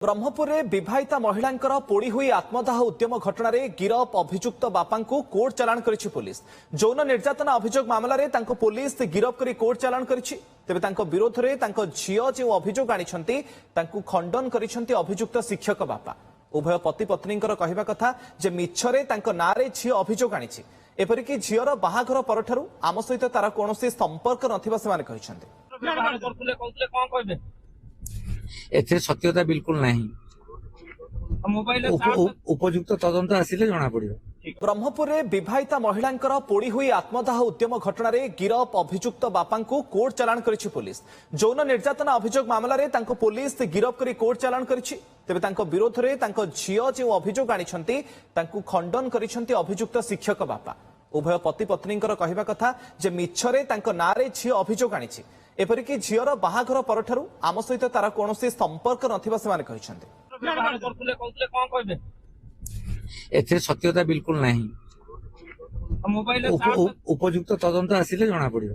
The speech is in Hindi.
ब्रह्मपुर में विवाहिता महिलांकर पोड़ी हुई आत्मदाह उद्यम घटना रे गिरफ अभियुक्त बापा को कोर्ट चालाण करिछि पुलिस। यौन निर्यातना अभियोग मामला रे तांको पुलिस गिरफ करी कोर्ट चालाण करिछि। तेबे तांको विरोध रे तांको झियो जे अभियोग आनिछंती तांको खंडन करिछंती अभियुक्त शिक्षक बापा। उभय पति पत्नींकर कहवा कथा जे मिछरे तांको नारे झियो अभियोग आनिछि। एपरिकी झियोर बाहाघर परठारु आम सहित तार कोनोसी संपर्क नथिबा सेमाने कहिछंती। एथे सत्यता बिल्कुल नहीं। उपयुक्त तदंत आसिले जना पड़ियो। ब्रह्मपुर में विवाहिता महिलांकर पोड़ी हुई आत्मदाह उद्यम घटना रे गिरफ अभियुक्त बापा को कोर्ट चालाण करिछि पुलिस। यौन निर्यातना अभियोग मामला रे तांको पुलिस गिरफ करी कोर्ट चालाण करिछि। तेबे तांको विरोध रे तांको झियो जे अभियोग आनिछंती तांको खंडन करिछंती अभियुक्त शिक्षक बापा। उभय पति पत्नींकर कहवा कथा जे मिछरे तांको नारे झियो अभियोग आनिछि। एपरिकी झियोर बाहाघर परठारु आम सहित तार कोनोसी संपर्क नथिबा सेमाने कहिछंती। एथे सत्यता बिल्कुल नहीं। उपयुक्त तदंत आसिले जना पड़ियो।